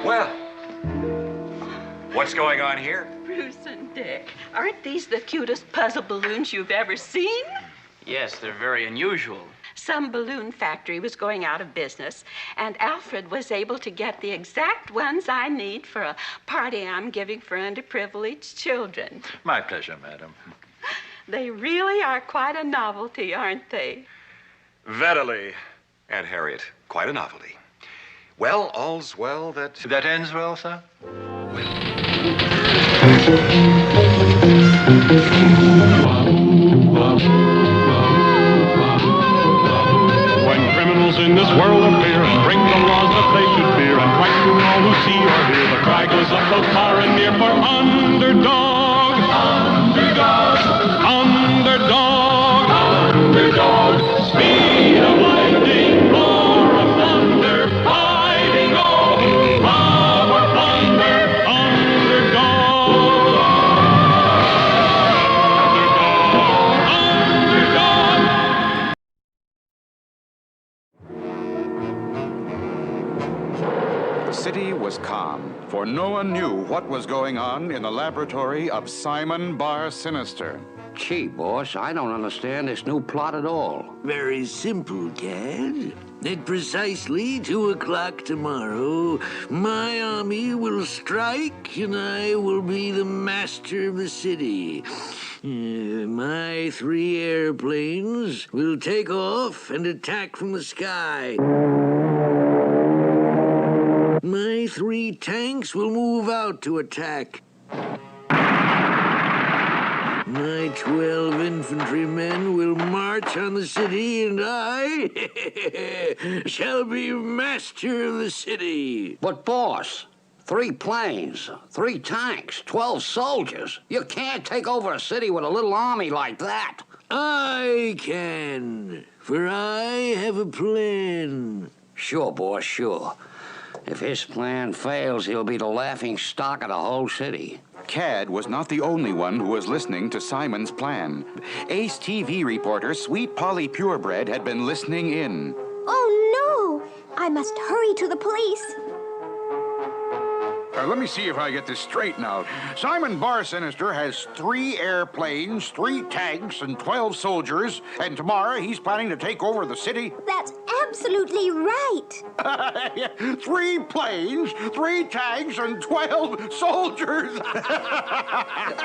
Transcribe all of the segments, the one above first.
Well, what's going on here? Bruce and Dick, aren't these the cutest puzzle balloons you've ever seen? Yes, they're very unusual. Some balloon factory was going out of business, and Alfred was able to get the exact ones I need for a party I'm giving for underprivileged children. My pleasure, madam. They really are quite a novelty, aren't they? Verily, Aunt Harriet, quite a novelty. Well, all's well that... That ends well, sir? When criminals in this world appear and break the laws that they should fear and frighten all who see or hear, the cry goes up both far and near for Underdog. Underdog. Underdog. Underdog. Speed of lightning, roar of thunder, fighting all who love or plunder. Underdog. Underdog. The city was calm, for no one knew what was going on in the laboratory of Simon Bar Sinister. Gee, boss, I don't understand this new plot at all. Very simple, Cad. At precisely 2 o'clock tomorrow, my army will strike and I will be the master of the city. My 3 airplanes will take off and attack from the sky. My 3 tanks will move out to attack. My 12 infantrymen will march on the city, and I shall be master of the city. But, boss, 3 planes, 3 tanks, 12 soldiers. You can't take over a city with a little army like that. I can, for I have a plan. Sure, boss, sure. If his plan fails, he'll be the laughing stock of the whole city. Cad was not the only one who was listening to Simon's plan. Ace TV reporter Sweet Polly Purebred had been listening in. Oh, no! I must hurry to the police. Let me see if I get this straight now. Simon Bar Sinister has 3 airplanes, 3 tanks, and 12 soldiers, and tomorrow he's planning to take over the city. That's absolutely right. 3 planes, 3 tanks, and 12 soldiers.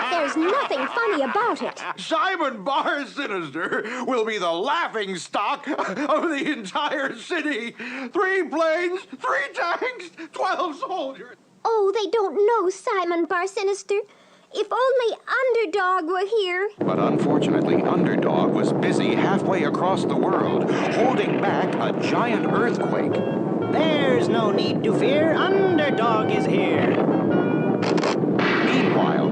There's nothing funny about it. Simon Bar Sinister will be the laughing stock of the entire city. 3 planes, 3 tanks, 12 soldiers. Oh, they don't know Simon Bar Sinister. If only Underdog were here. But unfortunately, Underdog was busy halfway across the world, holding back a giant earthquake. There's no need to fear. Underdog is here. Meanwhile,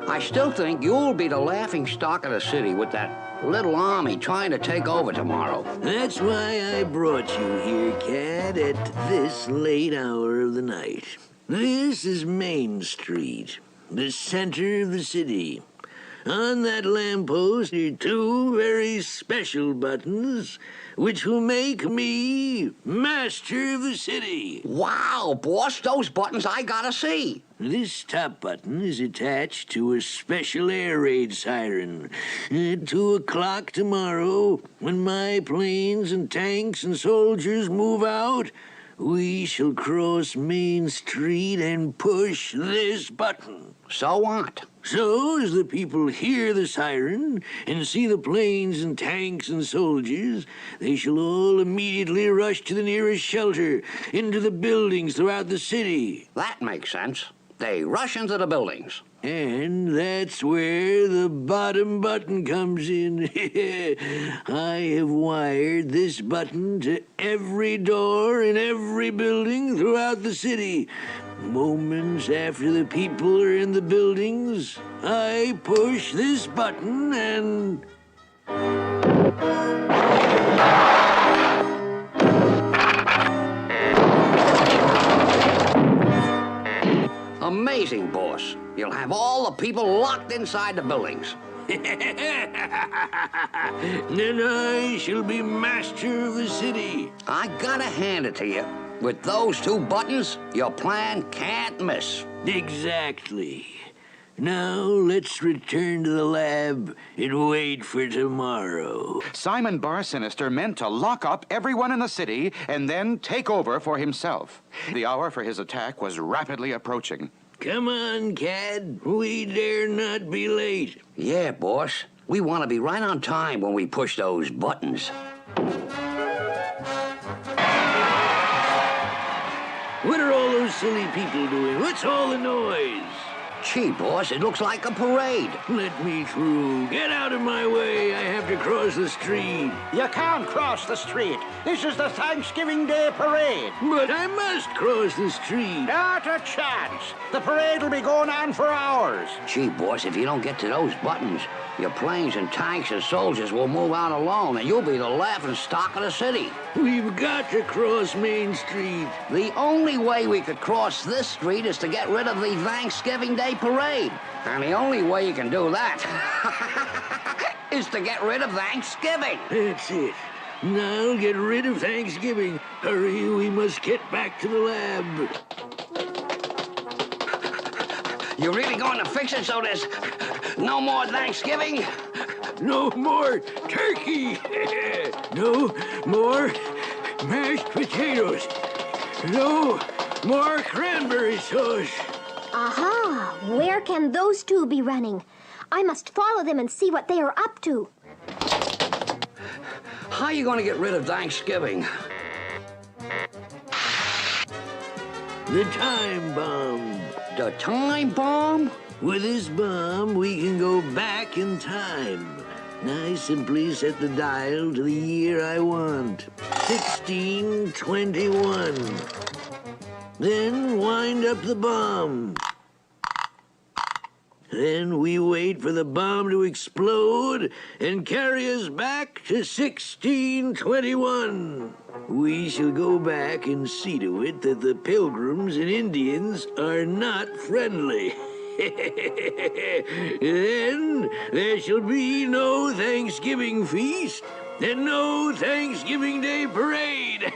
I still think you'll be the laughing stock of the city with that little army trying to take over tomorrow. That's why I brought you here, Cad, at this late hour of the night. This is Main Street, the center of the city. On that lamppost are 2 very special buttons, which will make me master of the city. Wow, boss, those buttons I gotta see. This top button is attached to a special air raid siren. At 2 o'clock tomorrow, when my planes and tanks and soldiers move out, we shall cross Main Street and push this button. So what? So, as the people hear the siren and see the planes and tanks and soldiers, they shall all immediately rush to the nearest shelter, into the buildings throughout the city. That makes sense. They rush into the buildings. And that's where the bottom button comes in. I have wired this button to every door in every building throughout the city. Moments after the people are in the buildings, I push this button and... Amazing, boss. You'll have all the people locked inside the buildings. Then I shall be master of the city. I gotta hand it to you. With those 2 buttons, your plan can't miss. Exactly. Now let's return to the lab and wait for tomorrow. Simon Bar-Sinister meant to lock up everyone in the city and then take over for himself. The hour for his attack was rapidly approaching. Come on, Cad. We dare not be late. Yeah, boss. We want to be right on time when we push those buttons. What are all those silly people doing? What's all the noise? Gee, boss, it looks like a parade. Let me through. Get out of my way. I have to cross the street. You can't cross the street. This is the Thanksgiving Day parade. But I must cross the street. Not a chance. The parade will be going on for hours. Gee, boss, if you don't get to those buttons, your planes and tanks and soldiers will move out alone, and you'll be the laughing stock of the city. We've got to cross Main Street. The only way we could cross this street is to get rid of the Thanksgiving Day parade. And the only way you can do that is to get rid of Thanksgiving. That's it. Now get rid of Thanksgiving. Hurry, we must get back to the lab. You're really going to fix it so there's no more Thanksgiving? No more turkey. No more mashed potatoes. No more cranberry sauce. Aha! Where can those 2 be running? I must follow them and see what they are up to. How are you going to get rid of Thanksgiving? The time bomb. The time bomb? With this bomb, we can go back in time. I simply set the dial to the year I want. 1621. Then wind up the bomb. Then we wait for the bomb to explode and carry us back to 1621. We shall go back and see to it that the Pilgrims and Indians are not friendly. Then there shall be no Thanksgiving feast and no Thanksgiving Day parade.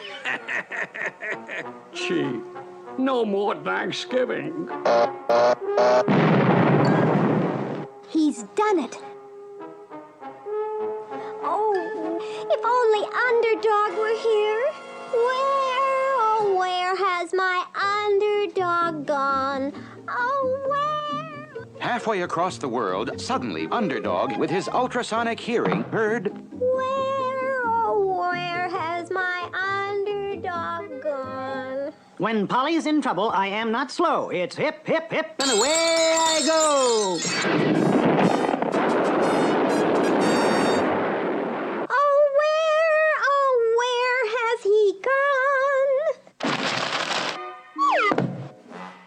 Gee, no more Thanksgiving. He's done it. Oh, if only Underdog were here. Where, oh, where has my Underdog gone? Oh, where? Halfway across the world, suddenly Underdog, with his ultrasonic hearing, heard... Where, oh, where has my Underdog gone? When Polly's in trouble, I am not slow. It's hip, hip, hip, and away I go. Oh, where has he gone?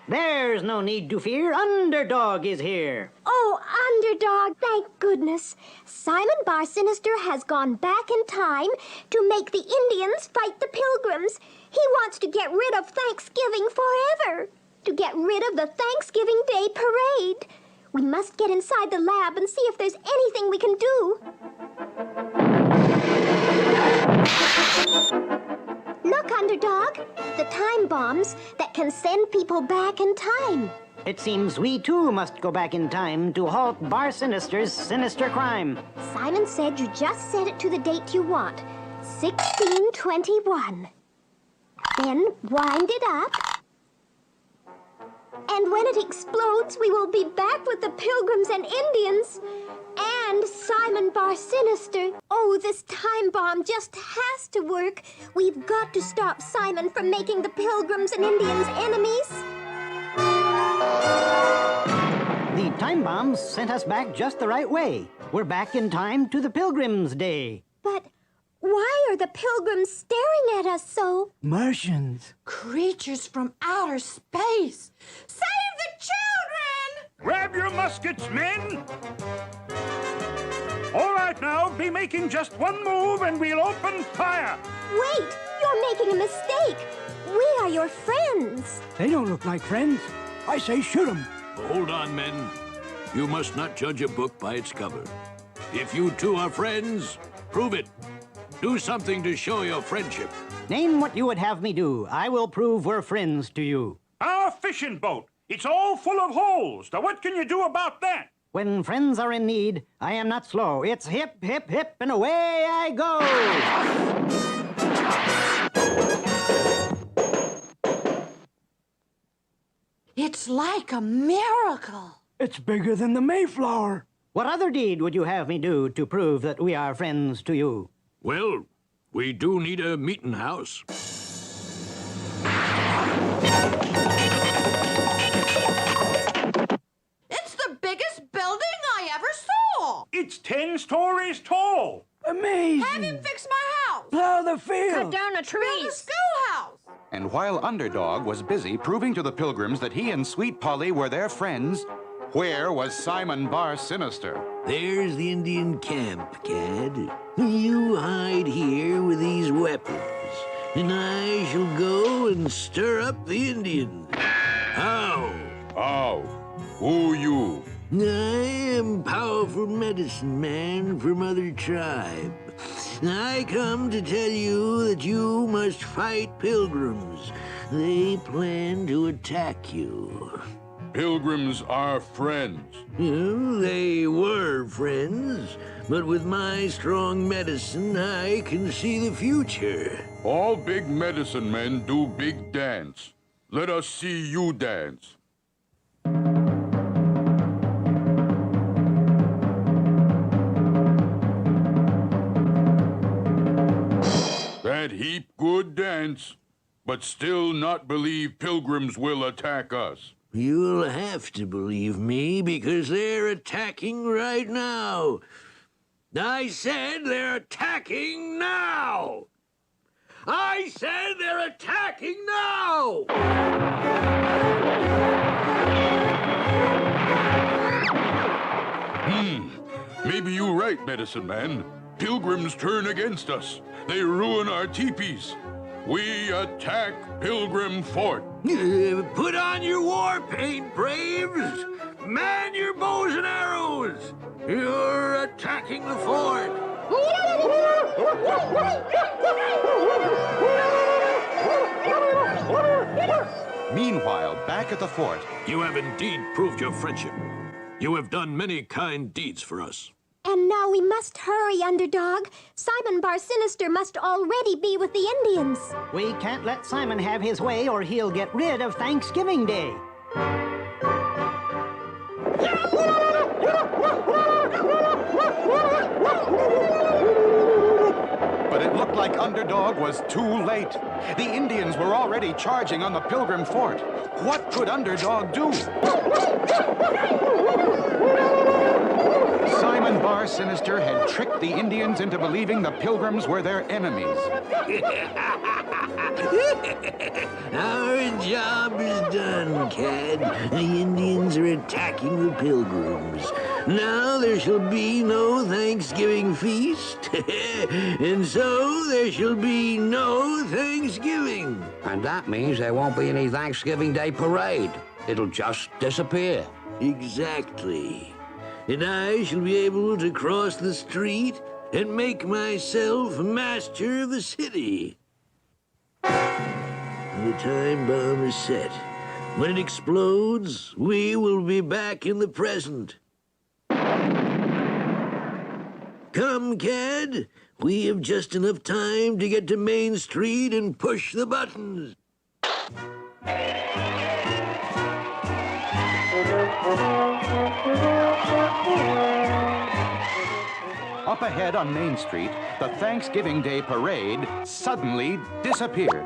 There's no need to fear. Underdog is here. Oh, Underdog, thank goodness. Simon Bar-Sinister has gone back in time to make the Indians fight the Pilgrims. He wants to get rid of Thanksgiving forever. To get rid of the Thanksgiving Day parade. We must get inside the lab and see if there's anything we can do. Look, Underdog. The time bombs that can send people back in time. It seems we too must go back in time to halt Bar-Sinister's sinister crime. Simon said you just set it to the date you want. 1621. Then wind it up. And when it explodes, we will be back with the Pilgrims and Indians. And Simon Bar-Sinister. Oh, this time bomb just has to work. We've got to stop Simon from making the Pilgrims and Indians enemies. The time bombs sent us back just the right way. We're back in time to the Pilgrims' Day. But why are the Pilgrims staring at us so? Martians. Creatures from outer space. Save the children! Grab your muskets, men! All right now, be making just one move and we'll open fire. Wait, you're making a mistake. We are your friends. They don't look like friends. I say shoot them. Hold on, men. You must not judge a book by its cover. If you two are friends, prove it. Do something to show your friendship. Name what you would have me do. I will prove we're friends to you. Our fishing boat. It's all full of holes. Now, what can you do about that? When friends are in need, I am not slow. It's hip, hip, hip, and away I go. It's like a miracle. It's bigger than the Mayflower. What other deed would you have me do to prove that we are friends to you? Well, we do need a meeting house. It's the biggest building I ever saw. It's 10 stories tall. Amazing. Have him fix my house. Plow the field. Cut down the Build a trees. schoolhouse. And while Underdog was busy proving to the Pilgrims that he and Sweet Polly were their friends, where was Simon Bar Sinister? There's the Indian camp, Cad. You hide here with these weapons, and I shall go and stir up the Indians. How? Oh, who you? I am powerful medicine man from other tribe. I come to tell you that you must fight pilgrims. They plan to attack you. Pilgrims are friends. Well, they were friends, but with my strong medicine, I can see the future. All big medicine men do big dance. Let us see you dance. That heap good dance, but still not believe pilgrims will attack us. You'll have to believe me because they're attacking right now. I said they're attacking now. I said they're attacking now. Maybe you're right, medicine man. Pilgrims turn against us. They ruin our teepees. We attack Pilgrim Fort. Put on your war paint, braves! Man your bows and arrows! You're attacking the fort! Meanwhile, back at the fort, You have indeed proved your friendship. You have done many kind deeds for us. And now we must hurry, Underdog. Simon Bar Sinister must already be with the Indians. We can't let Simon have his way or he'll get rid of Thanksgiving Day. but it looked like Underdog was too late. The Indians were already charging on the Pilgrim fort. What could Underdog do? Simon Bar Sinister had tricked the Indians into believing the Pilgrims were their enemies. Our job is done, Cad. The Indians are attacking the Pilgrims. Now there shall be no Thanksgiving feast, and so there shall be no Thanksgiving. And that means there won't be any Thanksgiving Day parade. It'll just disappear. Exactly. And I shall be able to cross the street and make myself master of the city. The time bomb is set. When it explodes, we will be back in the present. Come, Cad. We have just enough time to get to Main Street and push the buttons. Up ahead on Main Street, the Thanksgiving Day parade suddenly disappeared.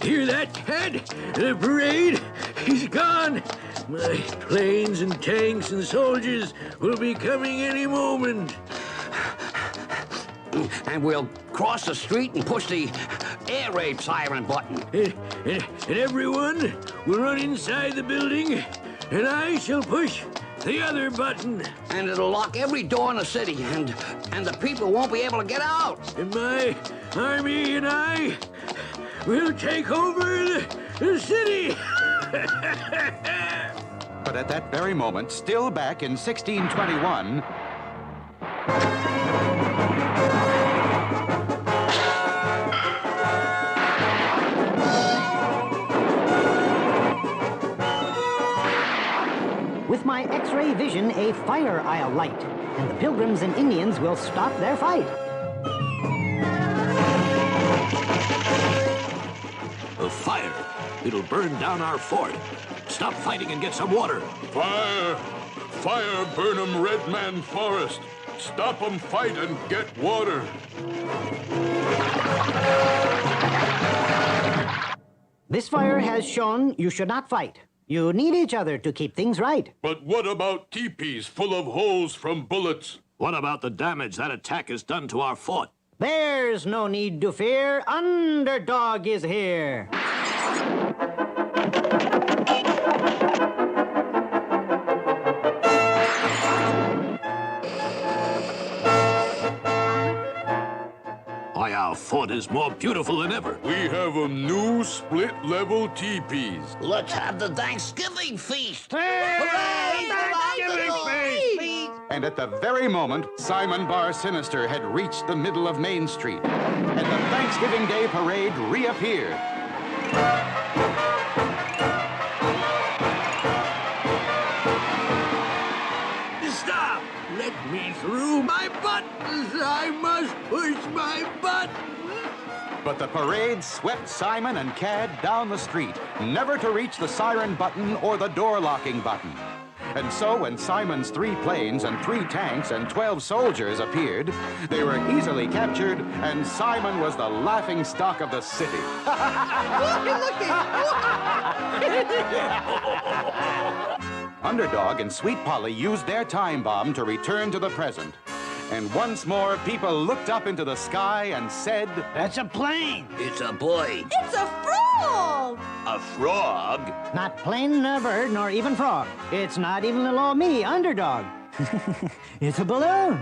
Hear that, Cad? The parade is gone. My planes and tanks and soldiers will be coming any moment. And we'll cross the street and push the air raid siren button. And everyone will run inside the building, and I shall push the other button. And it'll lock every door in the city, and the people won't be able to get out. And my army and I will take over the city. But at that very moment, still back in 1621, With my X-ray vision, a fire I'll light, and the Pilgrims and Indians will stop their fight. A fire. It'll burn down our fort. Stop fighting and get some water. Fire! Fire, burn 'em, Red Man Forest. Stop 'em fight and get water. This fire has shown you should not fight. You need each other to keep things right. But what about teepees full of holes from bullets? What about the damage that attack has done to our fort? There's no need to fear. Underdog is here. Why, our fort is more beautiful than ever. We have 'em new split-level teepees. Let's have the Thanksgiving feast. and at the very moment, Simon Bar Sinister had reached the middle of Main Street, and the Thanksgiving Day Parade reappeared. Stop! Let me through. My buttons! I must push my button! But the parade swept Simon and Cad down the street, never to reach the siren button or the door-locking button. And so when Simon's 3 planes and 3 tanks and 12 soldiers appeared, they were easily captured, and Simon was the laughing stock of the city. Underdog and Sweet Polly used their time bomb to return to the present. And once more, people looked up into the sky and said, That's a plane. It's a boy. It's a frog! A frog? Not plane, nor bird, nor even frog. It's not even little old me, Underdog. It's a balloon.